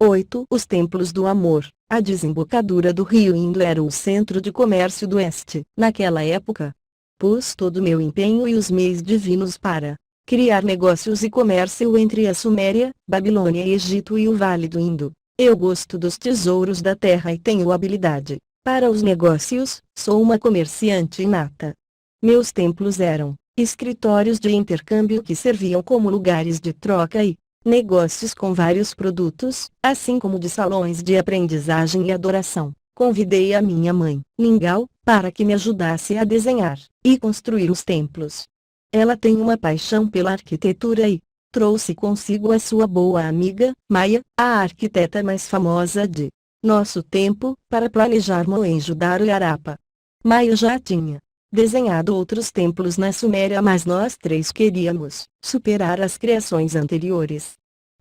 8. Os Templos do Amor. A desembocadura do rio Indo era o centro de comércio do Oeste. Naquela época, pus todo o meu empenho e os meios divinos para criar negócios e comércio entre a Suméria, Babilônia e Egito e o Vale do Indo. Eu gosto dos tesouros da terra e tenho habilidade para os negócios, sou uma comerciante inata. Meus templos eram escritórios de intercâmbio que serviam como lugares de troca e negócios com vários produtos, assim como de salões de aprendizagem e adoração. Convidei a minha mãe, Ningal, para que me ajudasse a desenhar e construir os templos. Ela tem uma paixão pela arquitetura e trouxe consigo a sua boa amiga, Maia, a arquiteta mais famosa de nosso tempo, para planejar Mohenjo-Daro e Harappa. Maia já tinha desenhado outros templos na Suméria, mas nós três queríamos superar as criações anteriores.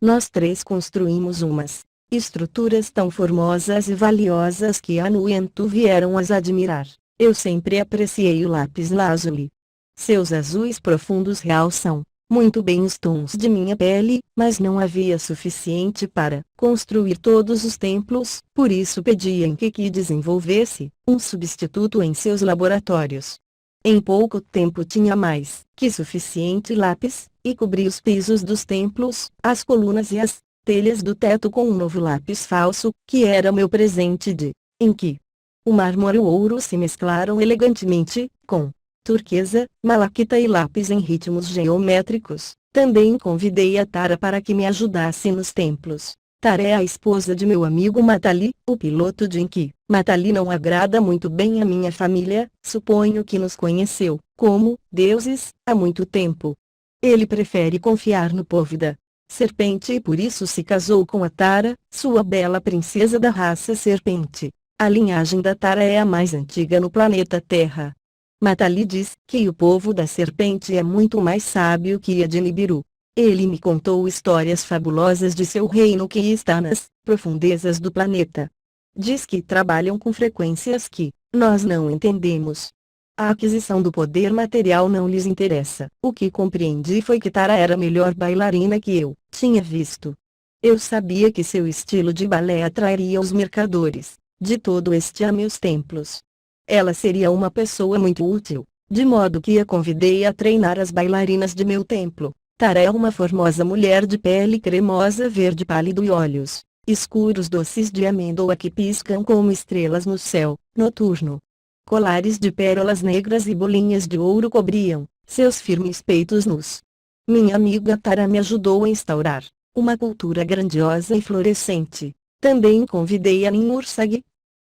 Nós três construímos umas estruturas tão formosas e valiosas que Anu e Antu vieram as admirar. Eu sempre apreciei o lápis lazuli. Seus azuis profundos realçam muito bem os tons de minha pele, mas não havia suficiente para construir todos os templos, por isso pedi a Enki que desenvolvesse um substituto em seus laboratórios. Em pouco tempo tinha mais que suficiente lápis, e cobri os pisos dos templos, as colunas e as telhas do teto com um novo lápis falso, que era meu presente de Enki. O mármore e o ouro se mesclaram elegantemente, com turquesa, malaquita e lápis em ritmos geométricos. Também convidei a Tara para que me ajudasse nos templos. Tara é a esposa de meu amigo Matali, o piloto de Enki. Matali não agrada muito bem a minha família, suponho que nos conheceu, como deuses, há muito tempo. Ele prefere confiar no povo da serpente e por isso se casou com a Tara, sua bela princesa da raça serpente. A linhagem da Tara é a mais antiga no planeta Terra. Matali diz que o povo da serpente é muito mais sábio que a de Nibiru. Ele me contou histórias fabulosas de seu reino que está nas profundezas do planeta. Diz que trabalham com frequências que nós não entendemos. A aquisição do poder material não lhes interessa. O que compreendi foi que Tara era a melhor bailarina que eu tinha visto. Eu sabia que seu estilo de balé atrairia os mercadores de todo este a meus templos. Ela seria uma pessoa muito útil, de modo que a convidei a treinar as bailarinas de meu templo. Tara é uma formosa mulher de pele cremosa verde pálido e olhos escuros doces de amêndoa que piscam como estrelas no céu noturno. Colares de pérolas negras e bolinhas de ouro cobriam seus firmes peitos nus. Minha amiga Tara me ajudou a instaurar uma cultura grandiosa e florescente. Também convidei a Ninhursag.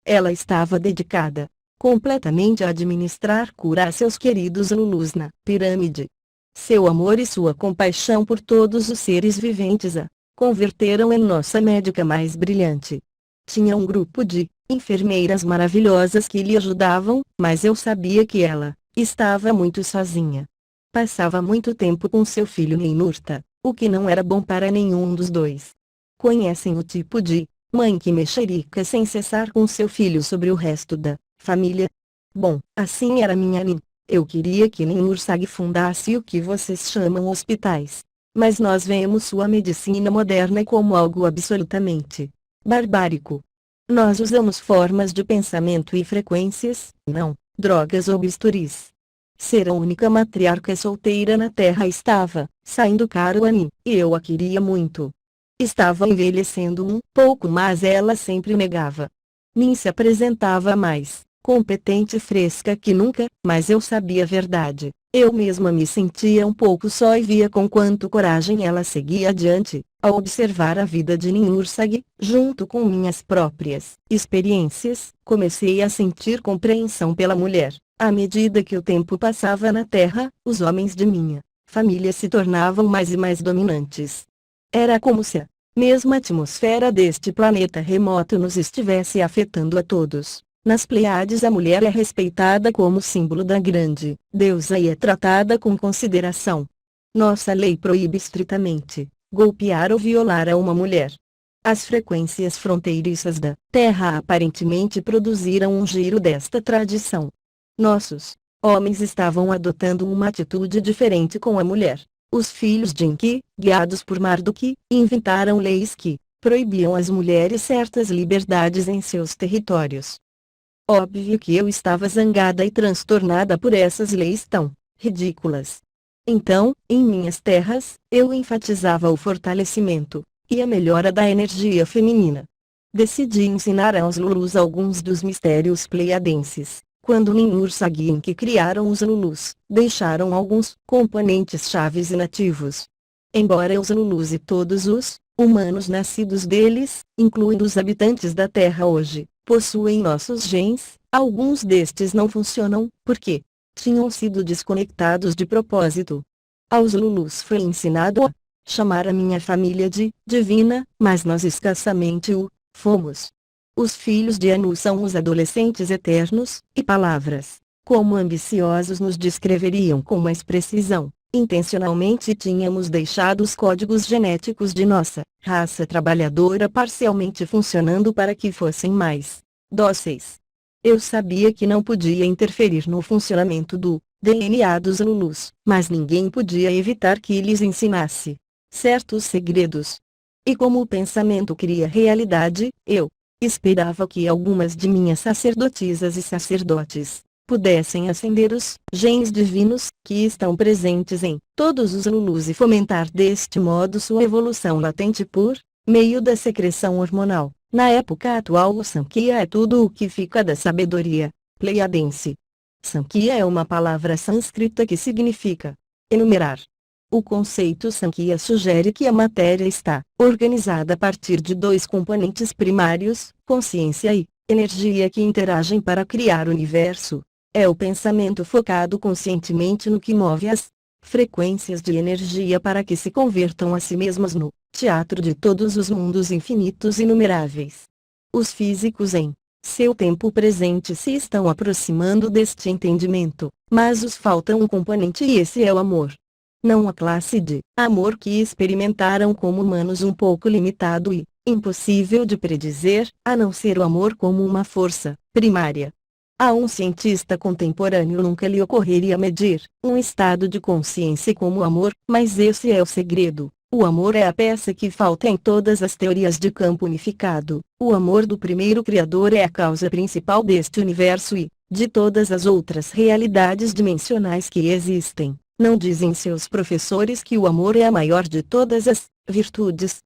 Ela estava dedicada completamente a administrar cura a seus queridos Lulus na pirâmide. Seu amor e sua compaixão por todos os seres viventes a converteram em nossa médica mais brilhante. Tinha um grupo de enfermeiras maravilhosas que lhe ajudavam, mas eu sabia que ela estava muito sozinha. Passava muito tempo com seu filho Ninurta, o que não era bom para nenhum dos dois. Conhecem o tipo de mãe que mexerica sem cessar com seu filho sobre o resto da família? Bom, assim era minha Nin. Eu queria que Ninhursag fundasse o que vocês chamam hospitais. Mas nós vemos sua medicina moderna como algo absolutamente barbárico. Nós usamos formas de pensamento e frequências, não drogas ou bisturis. Ser a única matriarca solteira na Terra estava saindo caro a Nin, e eu a queria muito. Estava envelhecendo um pouco, mas ela sempre negava. Nin se apresentava mais competente e fresca que nunca, mas eu sabia a verdade. Eu mesma me sentia um pouco só e via com quanto coragem ela seguia adiante. Ao observar a vida de Ninhursag, junto com minhas próprias experiências, comecei a sentir compreensão pela mulher. À medida que o tempo passava na Terra, os homens de minha família se tornavam mais e mais dominantes. Era como se a mesma atmosfera deste planeta remoto nos estivesse afetando a todos. Nas Pleiades a mulher é respeitada como símbolo da grande deusa e é tratada com consideração. Nossa lei proíbe estritamente golpear ou violar a uma mulher. As frequências fronteiriças da Terra aparentemente produziram um giro desta tradição. Nossos homens estavam adotando uma atitude diferente com a mulher. Os filhos de Enki, guiados por Marduk, inventaram leis que proibiam às mulheres certas liberdades em seus territórios. Óbvio que eu estava zangada e transtornada por essas leis tão ridículas. Então, em minhas terras, eu enfatizava o fortalecimento e a melhora da energia feminina. Decidi ensinar aos Lulus alguns dos mistérios pleiadenses, quando Ninhur Sagui que criaram os Lulus, deixaram alguns componentes chaves inativos. Embora os Lulus e todos os humanos nascidos deles, incluindo os habitantes da Terra hoje, possuem nossos genes, alguns destes não funcionam, porque tinham sido desconectados de propósito. Aos Lulus foi ensinado a chamar a minha família de divina, mas nós escassamente o fomos. Os filhos de Anu são os adolescentes eternos, e palavras, como ambiciosos nos descreveriam com mais precisão. Intencionalmente tínhamos deixado os códigos genéticos de nossa raça trabalhadora parcialmente funcionando para que fossem mais dóceis. Eu sabia que não podia interferir no funcionamento do DNA dos Lulus, mas ninguém podia evitar que lhes ensinasse certos segredos. E como o pensamento cria realidade, eu esperava que algumas de minhas sacerdotisas e sacerdotes pudessem acender os genes divinos que estão presentes em todos os Lulus e fomentar deste modo sua evolução latente por meio da secreção hormonal. Na época atual, o Samkhya é tudo o que fica da sabedoria pleiadense. Samkhya é uma palavra sânscrita que significa enumerar. O conceito Samkhya sugere que a matéria está organizada a partir de dois componentes primários, consciência e energia, que interagem para criar o universo. É o pensamento focado conscientemente no que move as frequências de energia para que se convertam a si mesmas no teatro de todos os mundos infinitos e inumeráveis. Os físicos em seu tempo presente se estão aproximando deste entendimento, mas os falta um componente, e esse é o amor. Não a classe de amor que experimentaram como humanos, um pouco limitado e impossível de predizer, a não ser o amor como uma força primária. A um cientista contemporâneo nunca lhe ocorreria medir um estado de consciência como amor, mas esse é o segredo. O amor é a peça que falta em todas as teorias de campo unificado. O amor do primeiro Criador é a causa principal deste universo e de todas as outras realidades dimensionais que existem. Não dizem seus professores que o amor é a maior de todas as virtudes?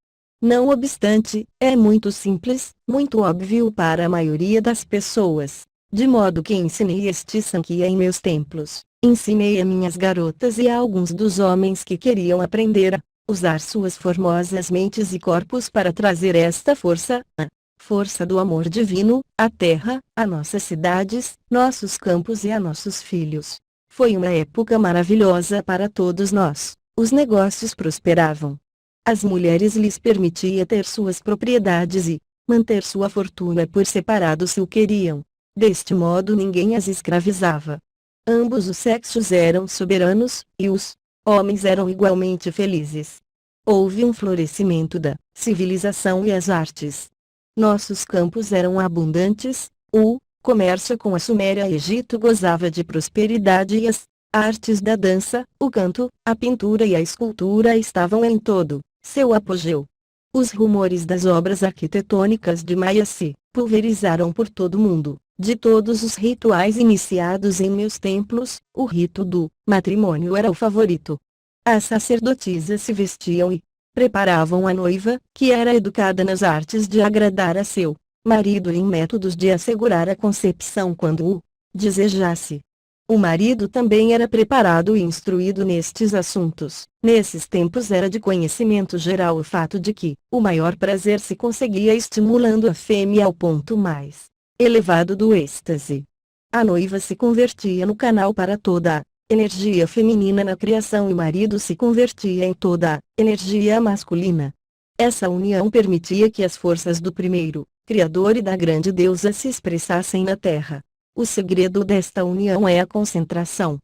Não obstante, é muito simples, muito óbvio para a maioria das pessoas. De modo que ensinei este Samkhya em meus templos, ensinei a minhas garotas e a alguns dos homens que queriam aprender a usar suas formosas mentes e corpos para trazer esta força, a força do amor divino, à terra, a nossas cidades, nossos campos e a nossos filhos. Foi uma época maravilhosa para todos nós. Os negócios prosperavam. As mulheres lhes permitia ter suas propriedades e manter sua fortuna por separado se o queriam. Deste modo ninguém as escravizava. Ambos os sexos eram soberanos, e os homens eram igualmente felizes. Houve um florescimento da civilização e as artes. Nossos campos eram abundantes, o comércio com a Suméria e Egito gozava de prosperidade e as artes da dança, o canto, a pintura e a escultura estavam em todo seu apogeu. Os rumores das obras arquitetônicas de Maia se pulverizaram por todo o mundo. De todos os rituais iniciados em meus templos, o rito do matrimônio era o favorito. As sacerdotisas se vestiam e preparavam a noiva, que era educada nas artes de agradar a seu marido e em métodos de assegurar a concepção quando o desejasse. O marido também era preparado e instruído nestes assuntos. Nesses tempos era de conhecimento geral o fato de que o maior prazer se conseguia estimulando a fêmea ao ponto mais elevado do êxtase. A noiva se convertia no canal para toda a energia feminina na criação e o marido se convertia em toda a energia masculina. Essa união permitia que as forças do primeiro Criador e da grande deusa se expressassem na terra. O segredo desta união é a concentração.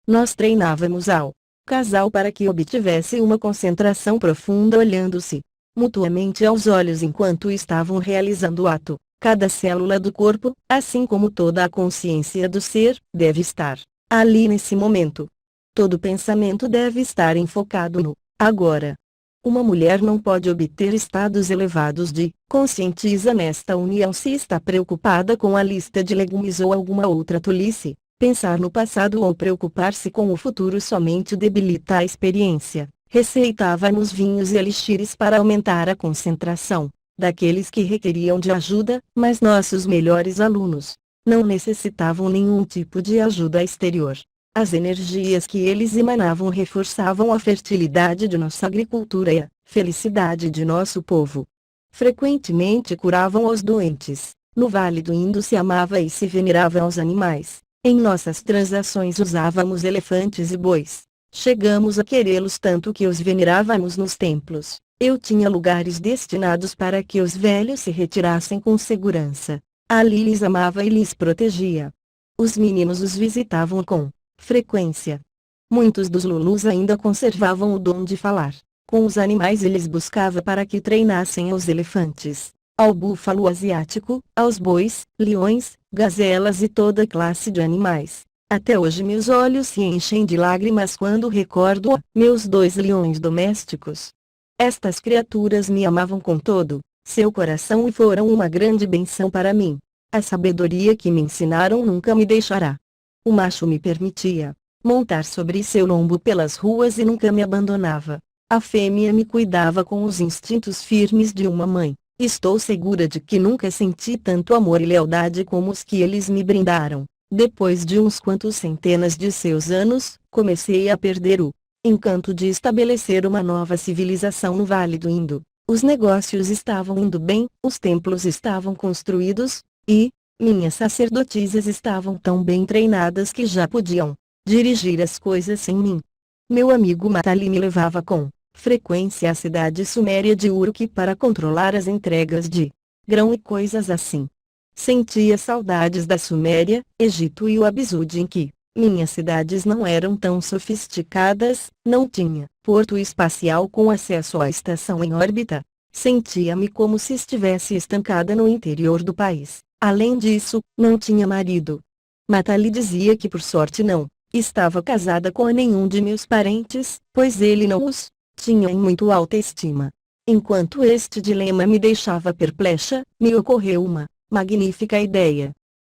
Nós treinávamos ao casal para que obtivesse uma concentração profunda olhando-se mutuamente aos olhos enquanto estavam realizando o ato. Cada célula do corpo, assim como toda a consciência do ser, deve estar ali nesse momento. Todo pensamento deve estar enfocado no agora. Uma mulher não pode obter estados elevados de conscientiza nesta união se está preocupada com a lista de legumes ou alguma outra tolice. Pensar no passado ou preocupar-se com o futuro somente debilita a experiência. Receitávamos vinhos e elixires para aumentar a concentração daqueles que requeriam de ajuda, mas nossos melhores alunos não necessitavam nenhum tipo de ajuda exterior. As energias que eles emanavam reforçavam a fertilidade de nossa agricultura e a felicidade de nosso povo. Frequentemente curavam os doentes. No Vale do Indo se amava e se venerava aos animais. Em nossas transações usávamos elefantes e bois. Chegamos a querê-los tanto que os venerávamos nos templos. Eu tinha lugares destinados para que os velhos se retirassem com segurança. Ali lhes amava e lhes protegia. Os meninos os visitavam com frequência. Muitos dos Lulus ainda conservavam o dom de falar com os animais e lhes buscava para que treinassem aos elefantes, ao búfalo asiático, aos bois, leões, gazelas e toda classe de animais. Até hoje meus olhos se enchem de lágrimas quando recordo meus 2 leões domésticos. Estas criaturas me amavam com todo seu coração e foram uma grande bênção para mim. A sabedoria que me ensinaram nunca me deixará. O macho me permitia montar sobre seu lombo pelas ruas e nunca me abandonava. A fêmea me cuidava com os instintos firmes de uma mãe. Estou segura de que nunca senti tanto amor e lealdade como os que eles me brindaram. Depois de uns quantos centenas de seus anos, comecei a perder o encanto de estabelecer uma nova civilização no Vale do Indo. Os negócios estavam indo bem, os templos estavam construídos, e minhas sacerdotisas estavam tão bem treinadas que já podiam dirigir as coisas sem mim. Meu amigo Matali me levava com frequência à cidade suméria de Uruk para controlar as entregas de grão e coisas assim. Sentia saudades da Suméria, Egito e o Abisud em que minhas cidades não eram tão sofisticadas, não tinha porto espacial com acesso à estação em órbita. Sentia-me como se estivesse estancada no interior do país. Além disso, não tinha marido. Matali dizia que por sorte não estava casada com nenhum de meus parentes, pois ele não os tinha em muito alta estima. Enquanto este dilema me deixava perplexa, me ocorreu uma magnífica ideia.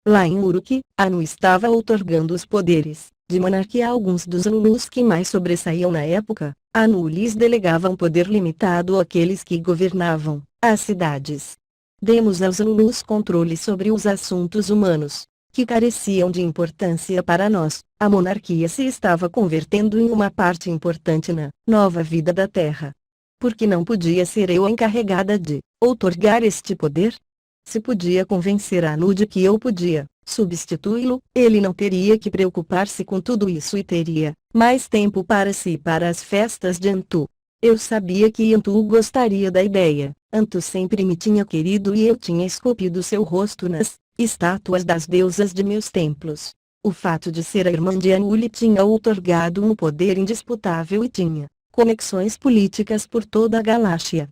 Lá em Uruk, Anu estava outorgando os poderes de monarquia a alguns dos Lulus que mais sobressaíam na época. Anu lhes delegava um poder limitado àqueles que governavam as cidades. Demos aos Lulus controle sobre os assuntos humanos, que careciam de importância para nós. A monarquia se estava convertendo em uma parte importante na nova vida da Terra. Por que não podia ser eu a encarregada de outorgar este poder? Se podia convencer Anu de que eu podia substituí-lo, ele não teria que preocupar-se com tudo isso e teria mais tempo para si e para as festas de Antu. Eu sabia que Antu gostaria da ideia. Antu sempre me tinha querido e eu tinha esculpido seu rosto nas estátuas das deusas de meus templos. O fato de ser a irmã de Anu lhe tinha outorgado um poder indisputável e tinha conexões políticas por toda a galáxia.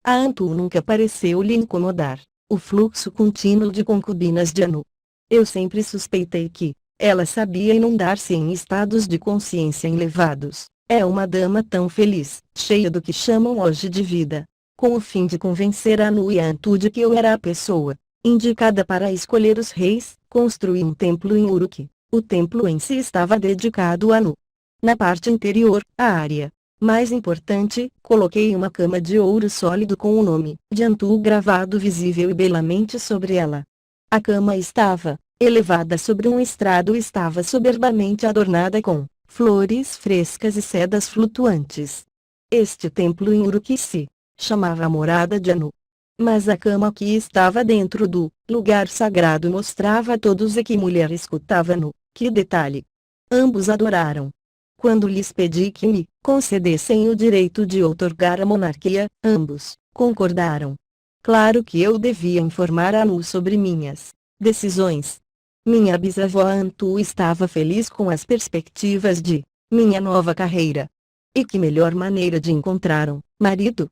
A Antu nunca pareceu lhe incomodar o fluxo contínuo de concubinas de Anu. Eu sempre suspeitei que ela sabia inundar-se em estados de consciência elevados. É uma dama tão feliz, cheia do que chamam hoje de vida. Com o fim de convencer Anu e Antu de que eu era a pessoa indicada para escolher os reis, construí um templo em Uruk. O templo em si estava dedicado a Anu. Na parte interior, a área mais importante, coloquei uma cama de ouro sólido com o nome de Antu gravado visível e belamente sobre ela. A cama estava elevada sobre um estrado e estava soberbamente adornada com flores frescas e sedas flutuantes. Este templo em Uruk se chamava a morada de Anu. Mas a cama que estava dentro do lugar sagrado mostrava a todos e que mulher escutava Anu. Que detalhe! Ambos adoraram. Quando lhes pedi que me concedessem o direito de outorgar a monarquia, ambos concordaram. Claro que eu devia informar Anu sobre minhas decisões. Minha bisavó Antu estava feliz com as perspectivas de minha nova carreira. E que melhor maneira de encontrar um marido